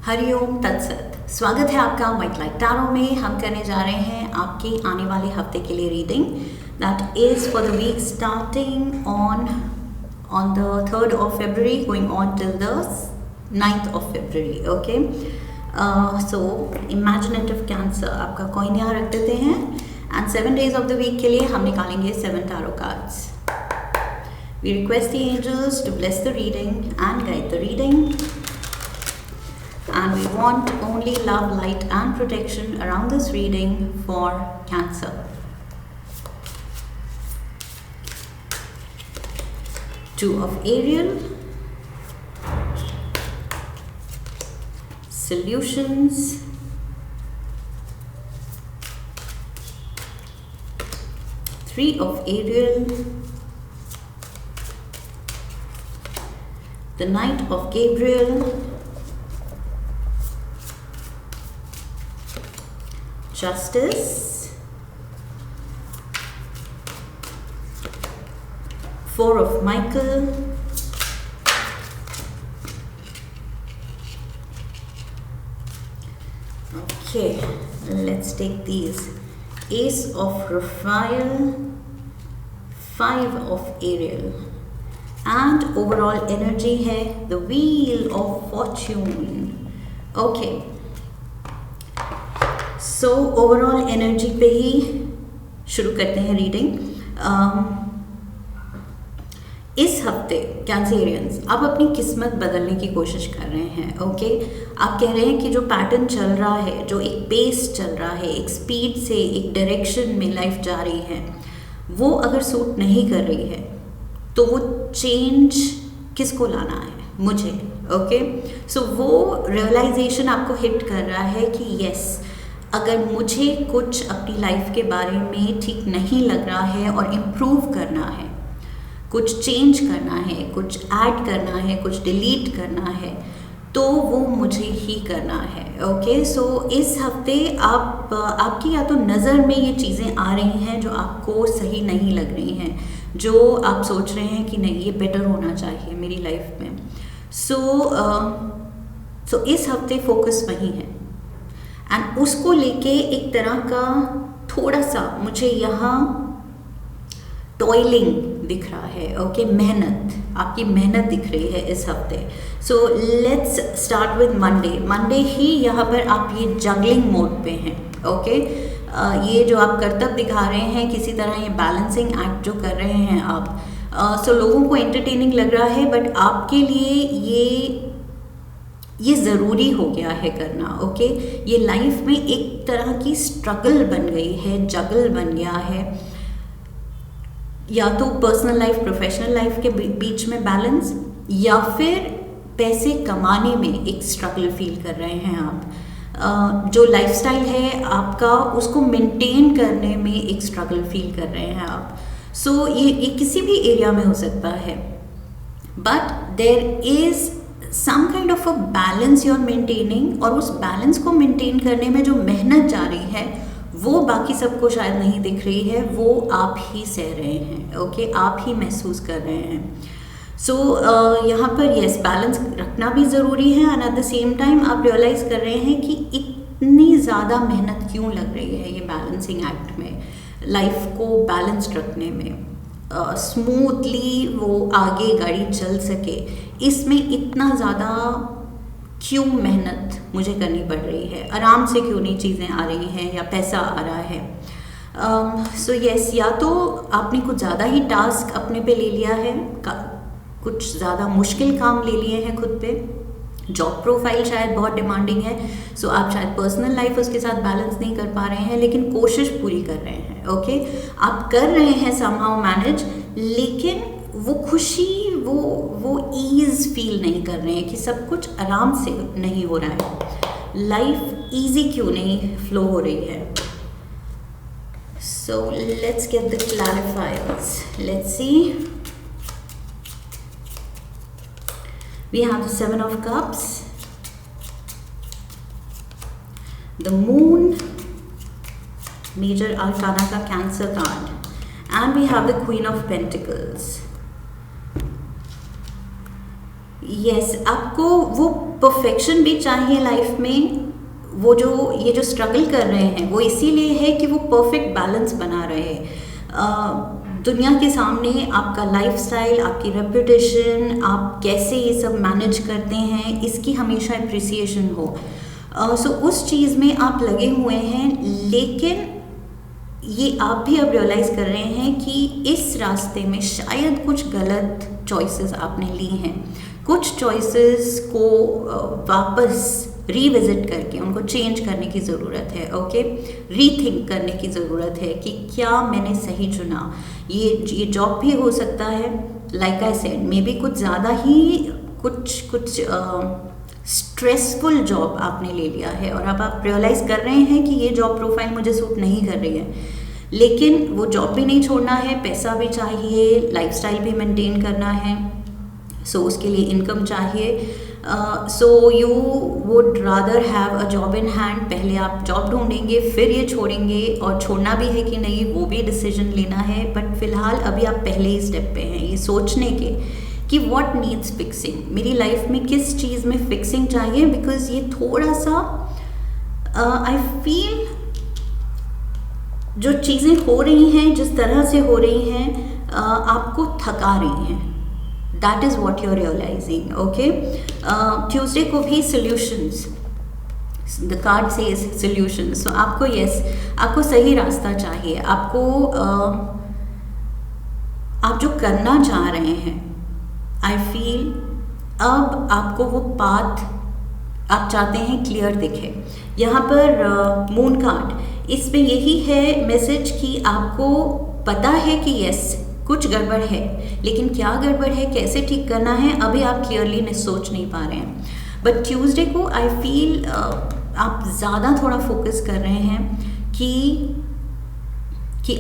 हरिओम तत्सत। स्वागत है आपका व्हाइट लाइट टैरो में। हम करने जा रहे हैं आपके आने वाले हफ्ते के लिए reading that is for the week starting on the 3rd of February going on till the 9th of February. Okay, so imaginative Cancer आपका कॉइन यहाँ रख देते हैं and 7 days of the week के लिए हम निकालेंगे 7 tarot cards. We request the angels to bless the reading and guide the reading. And we want only love, light and protection around this reading for Cancer. Two of Ariel, solutions, Three of Ariel, the Knight of Gabriel, Justice, Four of Michael, okay, let's take these. Ace of Raphael, Five of Ariel, and overall energy है the Wheel of Fortune. Okay, so overall energy पे ही शुरू करते हैं reading. इस हफ्ते Cancerians आप अपनी किस्मत बदलने की कोशिश कर रहे हैं। ओके, आप कह रहे हैं कि जो पैटर्न चल रहा है, जो एक पेस चल रहा है, एक स्पीड से एक डायरेक्शन में लाइफ जा रही है, वो अगर सूट नहीं कर रही है तो वो चेंज किसको लाना है? मुझे। ओके, सो वो रियलाइजेशन आपको हिट कर रहा है कि यस, अगर मुझे कुछ अपनी लाइफ के बारे में ठीक नहीं लग रहा है और इम्प्रूव करना है, कुछ चेंज करना है, कुछ ऐड करना है, कुछ डिलीट करना है, तो वो मुझे ही करना है। ओके, सो इस हफ्ते आपकी या तो नज़र में ये चीज़ें आ रही हैं जो आपको सही नहीं लग रही हैं, जो आप सोच रहे हैं कि नहीं, ये बेटर होना चाहिए मेरी लाइफ में। सो इस हफ्ते फोकस वही है एंड उसको लेके एक तरह का थोड़ा सा मुझे यहाँ टॉयलिंग दिख रहा है। ओके, मेहनत, आपकी मेहनत दिख रही है इस हफ्ते। So let's start with Monday ही यहाँ पर आप ये जगलिंग मोड पे हैं। ओके, ये जो आप करतब दिखा रहे हैं, किसी तरह ये बैलेंसिंग एक्ट जो कर रहे हैं आप, सो लोगों को एंटरटेनिंग लग रहा है बट आपके लिए ये ज़रूरी हो गया है करना। ओके, ये लाइफ में एक तरह की स्ट्रगल बन गई है, जगल बन गया है, या तो पर्सनल लाइफ प्रोफेशनल लाइफ के बीच में बैलेंस, या फिर पैसे कमाने में एक स्ट्रगल फील कर रहे हैं आप। जो लाइफस्टाइल है आपका, उसको मेंटेन करने में एक स्ट्रगल फील कर रहे हैं आप। सो ये किसी भी एरिया में हो सकता है, but there is some kind of a balance you are maintaining, और उस बैलेंस को मेंटेन करने में जो मेहनत जा रही है वो बाकी सबको शायद नहीं दिख रही है, वो आप ही सह रहे हैं। ओके, आप ही महसूस कर रहे हैं। सो यहाँ पर यस, बैलेंस रखना भी ज़रूरी है and at the same time आप रियलाइज़ कर रहे हैं कि इतनी ज़्यादा मेहनत क्यों लग रही है ये बैलेंसिंग एक्ट में, लाइफ को बैलेंस्ड रखने में, स्मूथली वो आगे गाड़ी चल सके, इसमें इतना ज़्यादा क्यों मेहनत मुझे करनी पड़ रही है? आराम से क्यों नहीं चीज़ें आ रही हैं या पैसा आ रहा है? सो यस, या तो आपने कुछ ज़्यादा ही टास्क अपने पे ले लिया है, कुछ ज़्यादा मुश्किल काम ले लिए हैं खुद पे, जॉब प्रोफाइल शायद बहुत डिमांडिंग है, सो आप शायद पर्सनल लाइफ उसके साथ बैलेंस नहीं कर पा रहे हैं, लेकिन कोशिश पूरी कर रहे हैं। ओके, आप कर रहे हैं समहाउ मैनेज, लेकिन वो खुशी, वो ईज़ फील नहीं कर रहे हैं कि सब कुछ आराम से नहीं हो रहा है, लाइफ ईजी क्यों नहीं फ्लो हो रही है। So let's get the clarifiers, let's see. We have the Seven of Cups, the Moon, Major Arcana का Cancer card, and we have the Queen of Pentacles. Yes, आपको वो परफेक्शन भी चाहिए लाइफ में। वो जो ये जो स्ट्रगल कर रहे हैं वो इसीलिए है कि वो परफेक्ट बैलेंस बना रहे। दुनिया के सामने आपका लाइफस्टाइल, आपकी रेपुटेशन, आप कैसे ये सब मैनेज करते हैं, इसकी हमेशा अप्रिसिएशन हो। सो उस चीज़ में आप लगे हुए हैं, लेकिन ये आप भी अब रियलाइज़ कर रहे हैं कि इस रास्ते में शायद कुछ गलत चॉइसेस आपने ली हैं। कुछ चॉइसेस को वापस रीविजिट करके उनको चेंज करने की ज़रूरत है। ओके, रीथिंक करने की ज़रूरत है कि क्या मैंने सही चुना। ये जॉब भी हो सकता है, like I said, may be कुछ ज़्यादा ही कुछ स्ट्रेसफुल जॉब आपने ले लिया है और अब आप रियलाइज़ कर रहे हैं कि ये जॉब प्रोफाइल मुझे सूट नहीं कर रही है, लेकिन वो जॉब भी नहीं छोड़ना है, पैसा भी चाहिए, लाइफस्टाइल भी मेंटेन करना है। सो उसके लिए इनकम चाहिए। So you would rather have a job in hand. पहले आप जॉब ढूंढेंगे, फिर ये छोड़ेंगे, और छोड़ना भी है कि नहीं वो भी डिसीजन लेना है। बट फिलहाल अभी आप पहले ही स्टेप पे हैं, ये सोचने के कि व्हाट नीड्स फिक्सिंग, मेरी लाइफ में किस चीज़ में फिक्सिंग चाहिए। बिकॉज ये थोड़ा सा आई फील जो चीज़ें हो रही हैं, जिस तरह से हो रही हैं, आपको थका रही हैं। That is what you are realising. Okay, Tuesday को भी solutions, the card says solutions. So आपको आपको सही रास्ता चाहिए। आपको आप जो करना चाह रहे हैं, आई फील अब आपको वो पाथ आप चाहते हैं क्लियर दिखे। यहाँ पर मून कार्ड, इसमें यही है मैसेज कि आपको पता है कि यस कुछ गड़बड़ है, लेकिन क्या गड़बड़ है, कैसे ठीक करना है, अभी आप क्लियरली सोच नहीं पा रहे हैं। बट ट्यूसडे को आई फील आप ज़्यादा थोड़ा फोकस कर रहे हैं कि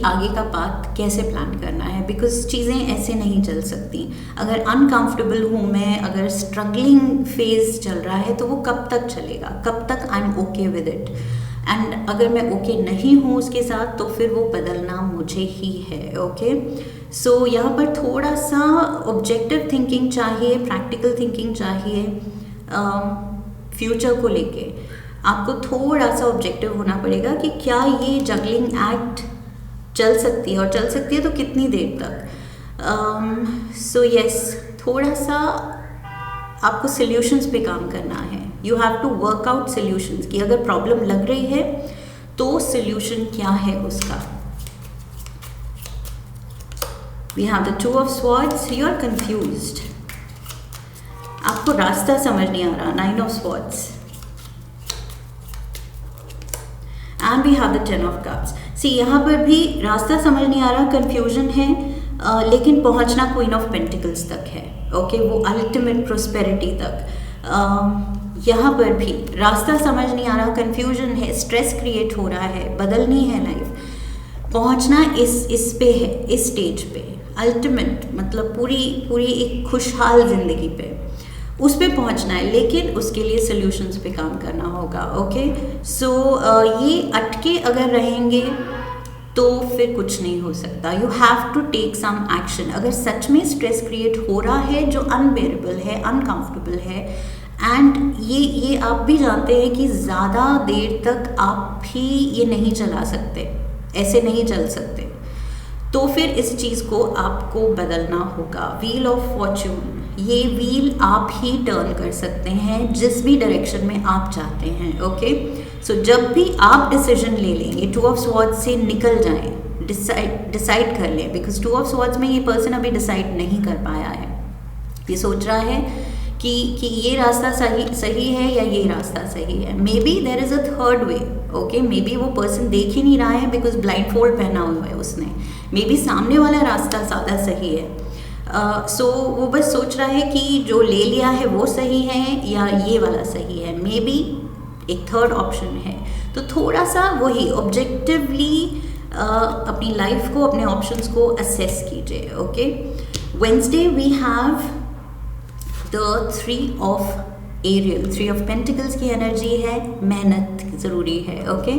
आगे का पाथ कैसे प्लान करना है। बिकॉज चीज़ें ऐसे नहीं चल सकती। अगर अनकंफर्टेबल हूँ मैं, अगर स्ट्रगलिंग फेज चल रहा है, तो वो कब तक चलेगा, कब तक I am okay with it. And अगर मैं ओके नहीं हूँ उसके साथ, तो फिर वो बदलना मुझे ही है। ओके, सो यहाँ पर थोड़ा सा ऑब्जेक्टिव थिंकिंग चाहिए, प्रैक्टिकल थिंकिंग चाहिए। फ्यूचर को लेके आपको थोड़ा सा ऑब्जेक्टिव होना पड़ेगा कि क्या ये जगलिंग एक्ट चल सकती है, और चल सकती है तो कितनी देर तक। सो यस, थोड़ा सा आपको सॉल्यूशंस पे काम करना है। You have to work out solutions कि अगर प्रॉब्लम लग रही है तो सॉल्यूशन क्या है उसका। We have the two of swords, you are confused, आपको रास्ता समझ नहीं आ रहा। Nine of swords and we have the ten of cups. See यहाँ पर भी रास्ता समझ नहीं आ रहा, कंफ्यूजन है, लेकिन पहुँचना क्वीन ऑफ पेंटिकल्स तक है। ओके, वो अल्टीमेट प्रोस्पेरिटी तक। यहाँ पर भी रास्ता समझ नहीं आ रहा, कंफ्यूजन है, स्ट्रेस क्रिएट हो रहा है, बदलनी है लाइफ, पहुँचना इस पे है, इस स्टेज पे, अल्टीमेट मतलब पूरी एक खुशहाल जिंदगी पे, उस पे पहुंचना है। लेकिन उसके लिए सॉल्यूशंस पे काम करना होगा। ओके, सो ये अटके अगर रहेंगे तो फिर कुछ नहीं हो सकता। You have to take some action. अगर सच में स्ट्रेस क्रिएट हो रहा है जो अनबेरेबल है, अनकंफर्टेबल है, एंड ये आप भी जानते हैं कि ज़्यादा देर तक आप भी ये नहीं चला सकते, ऐसे नहीं चल सकते, तो फिर इस चीज़ को आपको बदलना होगा। व्हील ऑफ फॉर्च्यून, ये व्हील आप ही टर्न कर सकते हैं जिस भी डायरेक्शन में आप चाहते हैं। ओके, सो जब भी आप डिसीजन ले लेंगे, टू ऑफ स्वॉर्ड्स से निकल जाएं, डिसाइड कर लें। बिकॉज टू ऑफ स्वॉर्ड्स में ये पर्सन अभी डिसाइड नहीं कर पाया है, ये सोच रहा है कि ये रास्ता सही है या ये रास्ता सही है। May be there is a third way. Okay, may be वो पर्सन देख ही नहीं रहा है बिकॉज ब्लाइंड फोल्ड पहना हुआ है उसने। मे बी सामने वाला रास्ता ज़्यादा सही है। सो वो बस सोच रहा है कि जो ले लिया है वो सही है या ये वाला सही है। मे बी एक थर्ड ऑप्शन है। तो थोड़ा सा वही ऑब्जेक्टिवली अपनी लाइफ को, अपने ऑप्शंस को असेस कीजिए। Okay, Wednesday we have the three of Ariel, three of pentacles की एनर्जी है, मेहनत ज़रूरी है। ओके,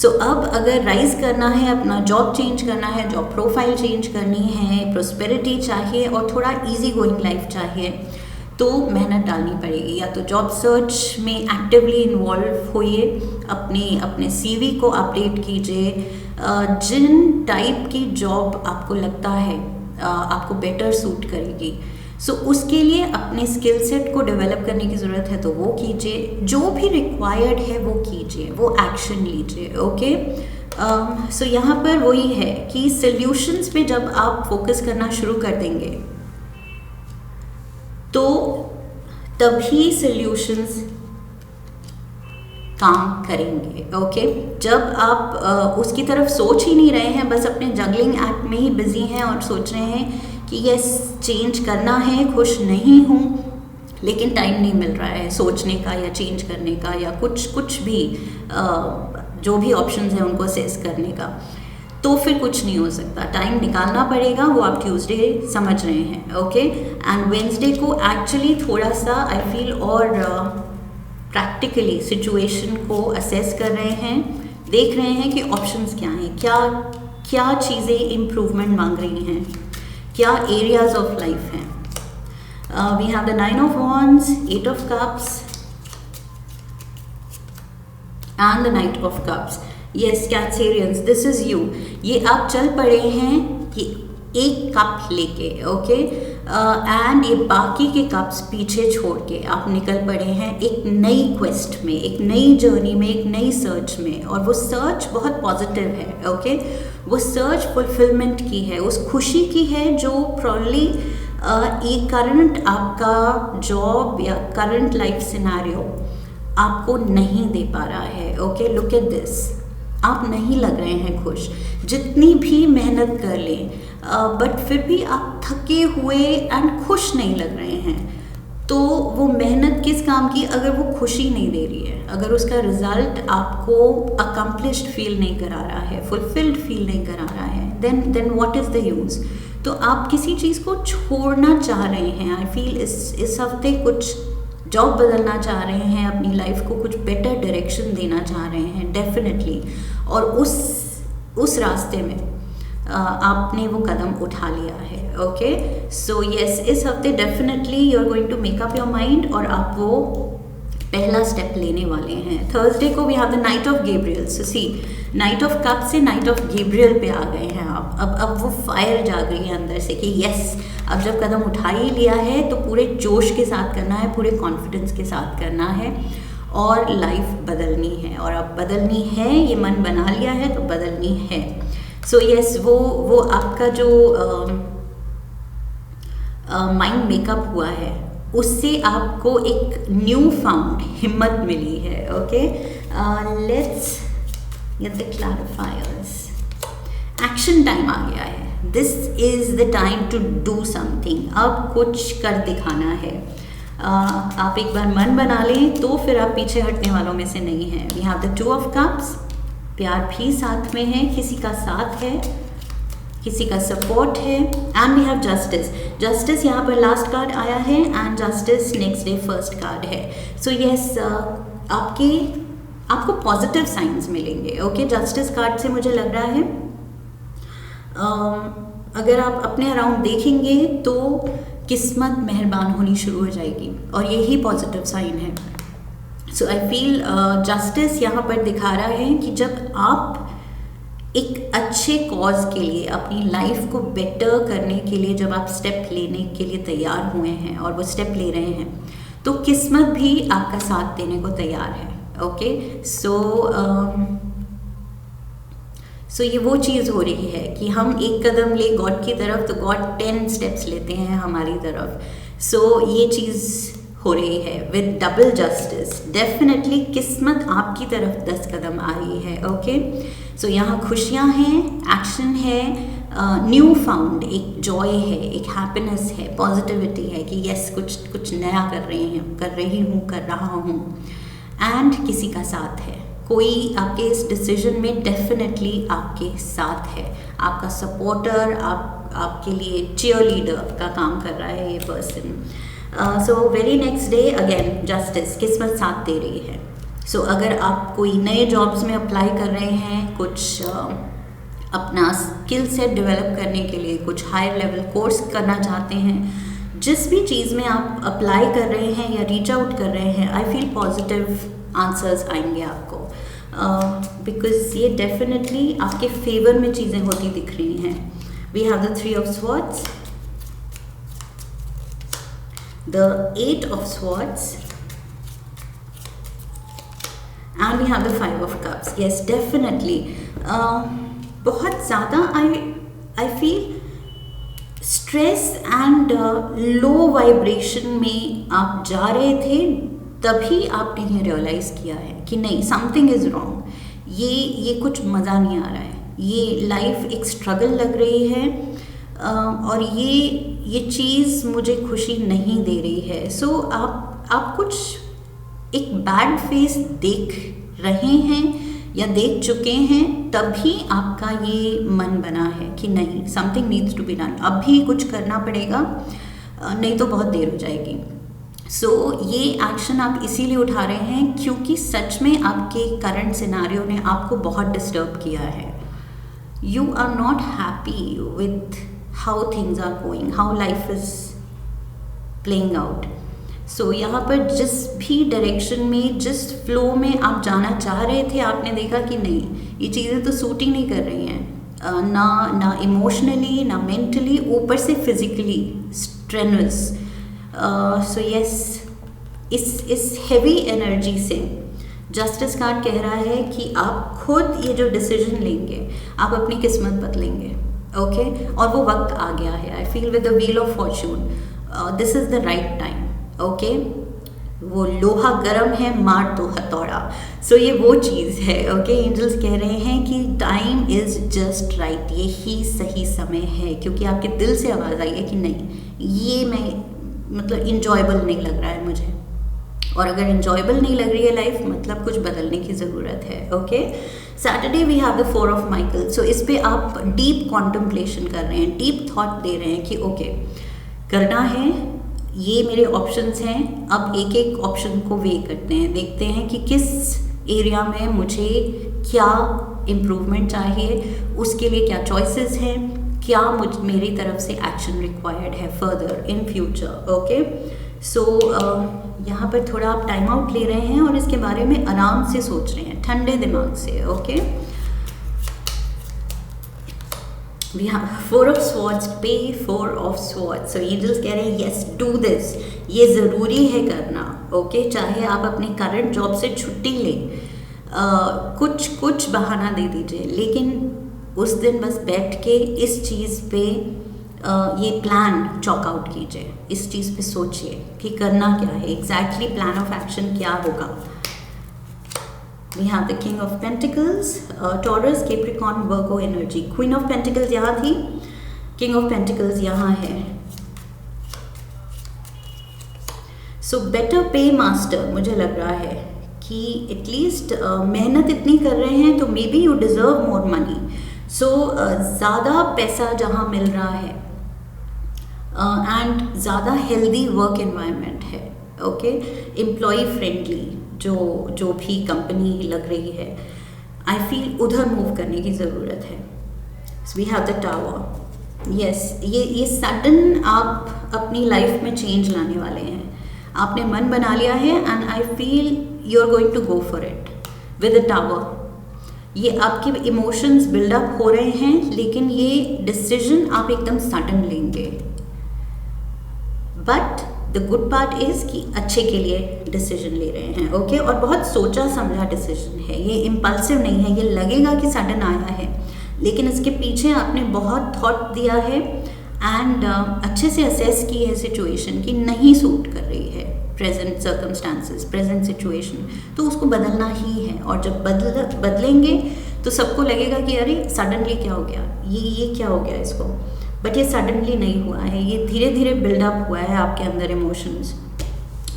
सो अब अगर राइज करना है, अपना जॉब चेंज करना है, जॉब प्रोफाइल चेंज करनी है, प्रोस्पेरिटी चाहिए और थोड़ा इजी गोइंग लाइफ चाहिए, तो मेहनत डालनी पड़ेगी। या तो जॉब सर्च में एक्टिवली इन्वॉल्व होइए, अपने सीवी को अपडेट कीजिए, जिन टाइप की जॉब आपको लगता है आपको बेटर सूट करेगी, सो उसके लिए अपने स्किल सेट को डेवलप करने की ज़रूरत है, तो वो कीजिए। जो भी रिक्वायर्ड है वो कीजिए, वो एक्शन लीजिए। ओके, सो यहाँ पर वही है कि सॉल्यूशंस पे जब आप फोकस करना शुरू कर देंगे तो तभी सॉल्यूशंस काम करेंगे। ओके, जब आप उसकी तरफ सोच ही नहीं रहे हैं, बस अपने जंगलिंग एक्ट में ही बिजी हैं और सोच रहे हैं कि यस चेंज करना है, खुश नहीं हूँ, लेकिन टाइम नहीं मिल रहा है सोचने का या चेंज करने का या कुछ भी जो भी ऑप्शंस हैं उनको असेस करने का, तो फिर कुछ नहीं हो सकता। टाइम निकालना पड़ेगा, वो आप ट्यूसडे समझ रहे हैं। ओके, एंड वेंसडे को एक्चुअली थोड़ा सा आई फील और प्रैक्टिकली सिचुएशन को असेस कर रहे हैं, देख रहे हैं कि ऑप्शंस क्या हैं, क्या चीज़ें इम्प्रूवमेंट मांग रही हैं, क्या एरियाज ऑफ लाइफ हैं। We have the 9 of Wands, 8 of Cups and the Knight of Cups. Yes, Cancerians, this is you. ये आप चल पड़े हैं कि एक कप लेके, ओके, एंड ये बाकी के कप्स पीछे छोड़ के आप निकल पड़े हैं एक नई क्वेस्ट में, एक नई जर्नी में, एक नई सर्च में। और वो सर्च बहुत पॉजिटिव है। ओके, वो सर्च फुलफिलमेंट की है, उस खुशी की है जो प्रॉब्ली एक करंट आपका जॉब या करंट लाइफ सिनेरियो आपको नहीं दे पा रहा है। ओके, लुक एट दिस, आप नहीं लग रहे हैं खुश, जितनी भी मेहनत कर लें, बट फिर भी आप थके हुए एंड खुश नहीं लग रहे हैं। तो वो मेहनत किस काम की अगर वो खुशी नहीं दे रही है, अगर उसका रिजल्ट आपको अकम्प्लिश्ड फील नहीं करा रहा है, फुलफिल्ड फील नहीं करा रहा है, then what is the use. तो आप किसी चीज़ को छोड़ना चाह रहे हैं। आई फील इस हफ्ते कुछ जॉब बदलना चाह रहे हैं, अपनी लाइफ को कुछ बेटर डायरेक्शन देना चाह रहे हैं डेफिनेटली, और उस रास्ते में आपने वो कदम उठा लिया है। ओके, सो यस, इस हफ्ते definitely you are going to make up your mind और आप वो पहला स्टेप लेने वाले हैं। थर्सडे को we have the knight of Gabriel. So see, knight of cup से नाइट ऑफ गैब्रियल पे आ गए हैं आप। अब वो फायर जाग रही है अंदर से कि यस, अब जब कदम उठा ही लिया है तो पूरे जोश के साथ करना है, पूरे कॉन्फिडेंस के साथ करना है और लाइफ बदलनी है। और अब बदलनी है, ये मन बना लिया है तो बदलनी है। सो यस, वो आपका जो माइंड मेकअप हुआ है उससे आपको एक न्यू फाउंड हिम्मत मिली है। Okay, let's get the clarifiers. Action time आ गया है। This is the time to do something. अब कुछ कर दिखाना है। आप एक बार मन बना लें तो फिर आप पीछे हटने वालों में से नहीं हैं। We have the 2 of Cups, प्यार भी साथ में है, किसी का साथ है, किसी का सपोर्ट है, and we have justice. Justice यहाँ पर लास्ट कार्ड आया है and justice next day first card है। सो यस, आपको पॉजिटिव साइंस मिलेंगे। ओके, जस्टिस कार्ड से मुझे लग रहा है अगर आप अपने अराउंड देखेंगे तो किस्मत मेहरबान होनी शुरू हो जाएगी और यही पॉजिटिव साइन है। सो आई फील जस्टिस यहाँ पर दिखा रहा है कि जब आप एक अच्छे कॉज के लिए, अपनी लाइफ को बेटर करने के लिए जब आप स्टेप लेने के लिए तैयार हुए हैं और वो स्टेप ले रहे हैं, तो किस्मत भी आपका साथ देने को तैयार है। ओके, सो ये वो चीज़ हो रही है कि हम एक कदम ले गॉड की तरफ तो गॉड 10 स्टेप्स लेते हैं हमारी तरफ। सो ये चीज़ हो रही है विद डबल जस्टिस। डेफिनेटली किस्मत आपकी तरफ 10 कदम आ रही है। ओके, सो यहाँ खुशियाँ हैं, एक्शन है, न्यू फाउंड एक जॉय है, एक हैप्पीनेस है, पॉजिटिविटी है कि यस कुछ नया कर रही हूँ, कर रहा हूँ, एंड किसी का साथ है। कोई आपके इस डिसीजन में डेफिनेटली आपके साथ है, आपका सपोर्टर, आपके लिए चीयर लीडर का काम कर रहा है ये person. So very next day again justice, किस्मत साथ दे रही है। सो अगर आप कोई नए जॉब्स में अप्लाई कर रहे हैं, कुछ अपना स्किल सेट डेवलप करने के लिए कुछ हायर लेवल कोर्स करना चाहते हैं, जिस भी चीज़ में आप अप्लाई कर रहे हैं या रीच आउट कर रहे हैं, आई फील पॉजिटिव आंसर्स आएंगे आपको, बिकॉज ये डेफिनेटली आपके फेवर में चीज़ें होती दिख रही हैं. We have the 3 of Swords, the 8 of Swords, and we have the 5 of Cups. Yes, definitely. बहुत ज़्यादा I feel stress and low vibration में आप जा रहे थे, तभी आपने ये रियलाइज़ किया है कि नहीं, समथिंग इज़ रॉन्ग, ये कुछ मज़ा नहीं आ रहा है, ये लाइफ एक स्ट्रगल लग रही है, और ये चीज़ मुझे खुशी नहीं दे रही है. सो आप कुछ एक बैड फेस देख रहे हैं या देख चुके हैं, तभी आपका ये मन बना है कि नहीं, something needs to be done, अभी कुछ करना पड़ेगा, नहीं तो बहुत देर हो जाएगी. सो ये एक्शन आप इसीलिए उठा रहे हैं क्योंकि सच में आपके करंट सिनारियो ने आपको बहुत डिस्टर्ब किया है. You are not happy with how things are going, how life is playing out. So यहाँ पर जिस भी डायरेक्शन में, जिस फ्लो में आप जाना चाह रहे थे, आपने देखा कि नहीं, ये चीज़ें तो सूट ही नहीं कर रही हैं, ना इमोशनली, ना मेंटली, ऊपर से फिजिकली स्ट्रेनस. सो यस, इस हैवी एनर्जी से जस्टिस कार्ड कह रहा है कि आप खुद ये जो डिसीजन लेंगे, आप अपनी किस्मत बदलेंगे. ओके, और वो वक्त आ गया है. I feel with the wheel of Fortune, this is the right time. Okay, वो लोहा गर्म है, मार दो हथौड़ा. सो ये वो चीज़ है. ओके, एंजल्स कह रहे हैं कि टाइम इज़ जस्ट राइट, यही सही समय है, क्योंकि आपके दिल से आवाज़ आई है कि नहीं, ये मतलब इंजॉयबल नहीं लग रहा है मुझे. और अगर इंजॉयबल नहीं लग रही है लाइफ, मतलब कुछ बदलने की ज़रूरत है. Okay, Saturday we have the 4 of Michael. So इस पे आप डीप कॉन्टम्पलेशन कर रहे हैं, डीप थॉट दे रहे हैं कि ओके, करना है, ये मेरे ऑप्शंस हैं, अब एक एक ऑप्शन को वे करते हैं, देखते हैं कि किस एरिया में मुझे क्या इम्प्रूवमेंट चाहिए, उसके लिए क्या चॉइसेस हैं, क्या मेरी तरफ से एक्शन रिक्वायर्ड है फर्दर इन फ्यूचर. ओके, सो यहाँ पर थोड़ा आप टाइम आउट ले रहे हैं और इसके बारे में आराम से सोच रहे हैं, ठंडे दिमाग से. Okay, we have 4 of Swords पे 4 of Swords. So angels कह रहे हैं yes, do this, ये ज़रूरी है करना. ओके, चाहे आप अपने करंट जॉब से छुट्टी लें, कुछ बहाना दे दीजिए, लेकिन उस दिन बस बैठ के इस चीज़ पे ये प्लान चॉक आउट कीजिए, इस चीज़ पे सोचिए कि करना क्या है, एग्जैक्टली प्लान ऑफ एक्शन क्या होगा. We have the King of Pentacles, Taurus, Capricorn, Virgo energy. Queen of Pentacles यहाँ थी, King of Pentacles यहाँ है. So better pay master, मुझे लग रहा है कि एटलीस्ट मेहनत इतनी कर रहे हैं तो maybe you deserve more money. So ज़्यादा पैसा जहाँ मिल रहा है एंड ज़्यादा हेल्दी वर्क एनवायरनमेंट है. ओके, एम्प्लॉय फ्रेंडली जो भी कंपनी लग रही है, आई फील उधर मूव करने की ज़रूरत है. We have the tower. Yes, ये सडन आप अपनी लाइफ में चेंज लाने वाले हैं. आपने मन बना लिया है and I feel you are going to go for it with the tower. ये आपके इमोशंस बिल्डअप हो रहे हैं, लेकिन ये डिसीजन आप एकदम सडन लेंगे. But the good part is कि अच्छे के लिए डिसीजन ले रहे हैं. ओके, और बहुत सोचा समझा डिसीजन है, ये इम्पल्सिव नहीं है. ये लगेगा कि सडन आया है, लेकिन इसके पीछे आपने बहुत थॉट दिया है एंड अच्छे से असेस की है सिचुएशन कि नहीं सूट कर रही है प्रेजेंट सर्कमस्टांसेस, प्रेजेंट सिचुएशन, तो उसको बदलना ही है. और जब बदलेंगे तो सबको लगेगा कि अरे सडनली क्या हो गया, ये क्या हो गया इसको. बट ये सडनली नहीं हुआ है, ये धीरे धीरे बिल्डअप हुआ है आपके अंदर इमोशंस,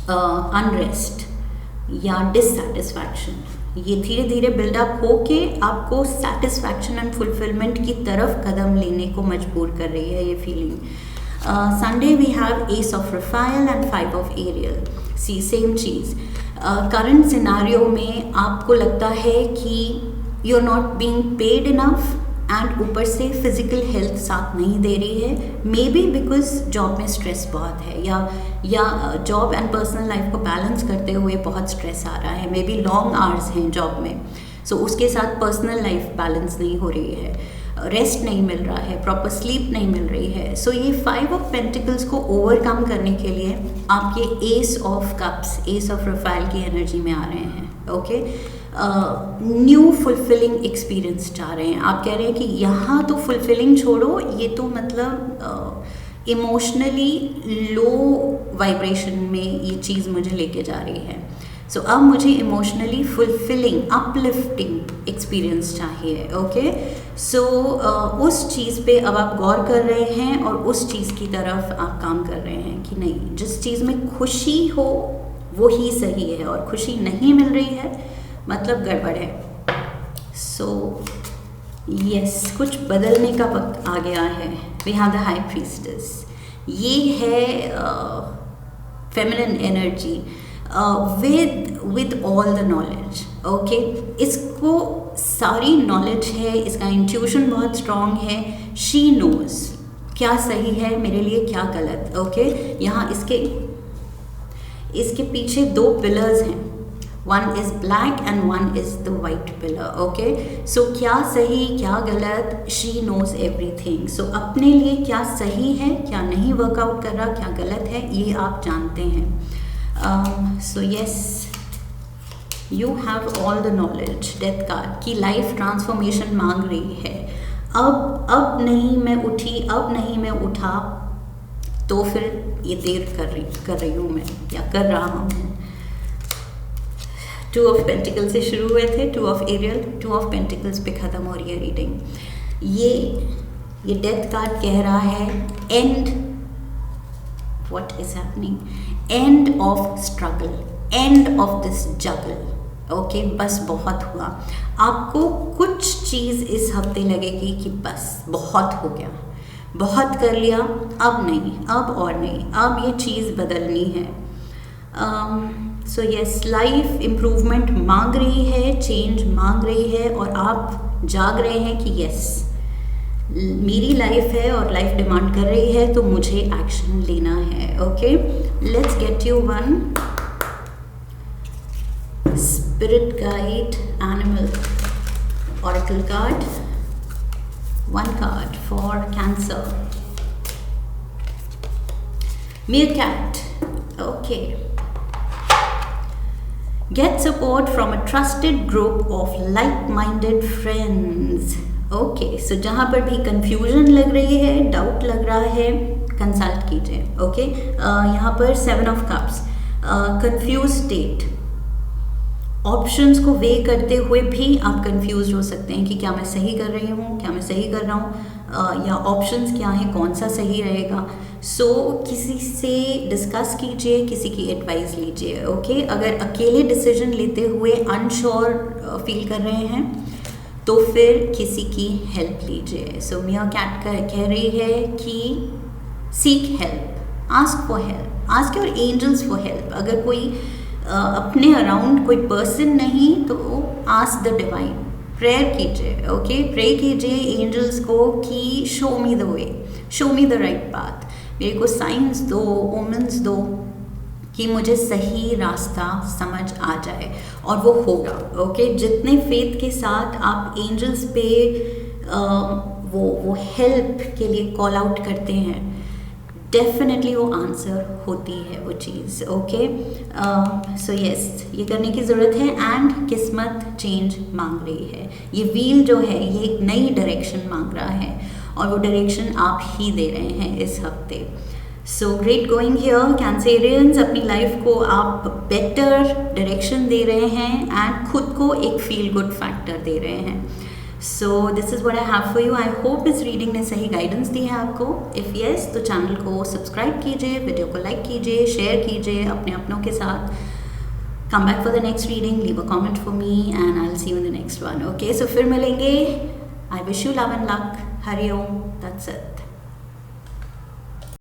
अनरेस्ट या डिससेटिस्फैक्शन. ये धीरे धीरे बिल्डअप होके आपको सेटिस्फैक्शन एंड फुलफिलमेंट की तरफ कदम लेने को मजबूर कर रही है ये feeling. Sunday we have ace of Raphael and 5 of Ariel. See same चीज़, करंट सिनारियो में आपको लगता है कि you are not being paid enough and ऊपर से फिजिकल हेल्थ साथ नहीं दे रही है, मे बी बिकॉज जॉब में स्ट्रेस बहुत है, या जॉब एंड पर्सनल लाइफ को बैलेंस करते हुए बहुत स्ट्रेस आ रहा है, मे बी लॉन्ग आवर्स हैं जॉब में, सो उसके साथ पर्सनल लाइफ बैलेंस नहीं हो रही है, रेस्ट नहीं मिल रहा है, प्रॉपर स्लीप नहीं मिल रही है। सो ये 5 ऑफ पेंटिकल्स को ओवरकम करने के लिए आप ये S of cups, S of Rafale की एनर्जी में आ रहे हैं। ओके, न्यू फुलफिलिंग एक्सपीरियंस चाह रहे हैं। आप कह रहे हैं कि यहाँ तो फुलफिलिंग छोड़ो, ये तो मतलब इमोशनली लो वाइब्रेशन में ये चीज़ मुझे लेके जा रही है। सो अब मुझे इमोशनली फुलफिलिंग, अपलिफ्टिंग एक्सपीरियंस चाहिए। ओके, सो उस चीज़ पे अब आप गौर कर रहे हैं और उस चीज़ की तरफ आप काम कर रहे हैं कि नहीं, जिस चीज़ में खुशी हो वो ही सही है, और खुशी नहीं मिल रही है मतलब गड़बड़ है। सो यस, कुछ बदलने का वक्त आ गया है। We have the high priestess, ये है feminine energy with all the knowledge. Okay, इसको सारी नॉलेज है, इसका इंट्यूशन बहुत स्ट्रॉन्ग है। शी नोज क्या सही है मेरे लिए, क्या गलत। ओके, यहाँ इसके पीछे 2 पिलर्स हैं, one is black and one is the white pillar. Okay, so क्या सही क्या गलत, शी नोज एवरीथिंग। सो अपने लिए क्या सही है, क्या नहीं वर्कआउट कर रहा, क्या गलत है, ये आप जानते हैं। So yes, you have all the knowledge. Death card की लाइफ ट्रांसफॉर्मेशन मांग रही है। अब नहीं मैं उठी, अब नहीं मैं उठा, तो फिर ये देर कर रही हूँ मैं, या कर रहा हूँ। 2 ऑफ पेंटिकल्स से शुरू हुए थे, 2 ऑफ एरियल, 2 ऑफ पेंटिकल्स पे ख़त्म हो रही है रीडिंग। ये डेथ कार्ड कह रहा है and, what is happening, end of struggle, end of this juggle. Okay, बस बहुत हुआ। आपको कुछ चीज़ इस हफ्ते लगेगी कि बस बहुत हो गया, बहुत कर लिया, अब नहीं, अब और नहीं, अब ये चीज़ बदलनी है। सो यस, लाइफ इम्प्रूवमेंट मांग रही है, चेंज मांग रही है, और आप जाग रहे हैं कि यस, मेरी लाइफ है और लाइफ डिमांड कर रही है, तो मुझे एक्शन लेना है। Okay, let's get you one spirit guide animal oracle card, 1 card for Cancer. Meerkat. Okay, get support from a trusted group of like-minded friends. Okay, so जहाँ पर भी confusion लग रही है, doubt लग रहा है, consult कीजिए। Okay, यहाँ पर 7 of Cups, confused state, options को वे करते हुए भी आप कंफ्यूज हो सकते हैं कि क्या मैं सही कर रही हूँ, क्या मैं सही कर रहा हूँ, या ऑप्शंस क्या हैं, कौन सा सही रहेगा। सो किसी से डिस्कस कीजिए, किसी की एडवाइस लीजिए। ओके, अगर अकेले डिसीजन लेते हुए अनश्योर फील कर रहे हैं तो फिर किसी की हेल्प लीजिए। सो मीरकैट कह रही है कि seek help, ask for help, ask your angels for help. अगर कोई अपने अराउंड कोई पर्सन नहीं तो आस्क द डिवाइन, प्रेयर कीजिए। ओके, प्रे कीजिए एंजल्स को कि show me the way, show me the right path, मेरे को साइंस दो, ओमेंस दो कि मुझे सही रास्ता समझ आ जाए, और वो होगा। ओके, जितने फेथ के साथ आप एंजल्स पे वो हेल्प के लिए कॉल आउट करते हैं, डेफिनेटली वो आंसर होती है वो चीज़। ओके, सो यस, ये करने की ज़रूरत है। एंड किस्मत चेंज मांग रही है, ये व्हील जो है ये एक नई डायरेक्शन मांग रहा है, और वो डायरेक्शन आप ही दे रहे हैं इस हफ्ते। So great going here Cancerians, अपनी लाइफ को आप बेटर डायरेक्शन दे रहे हैं, एंड खुद को एक फील गुड फैक्टर दे रहे हैं। So this is what I have for you. I hope इस रीडिंग ने सही गाइडेंस दी है आपको। इफ़ येस, तो चैनल को सब्सक्राइब कीजिए, वीडियो को लाइक कीजिए, शेयर कीजिए अपने अपनों के साथ। Come back for the next reading, leave a comment for me and I will see you in the next one. Okay, so फिर मिलेंगे। I wish you love and luck. Hari Om, that's it.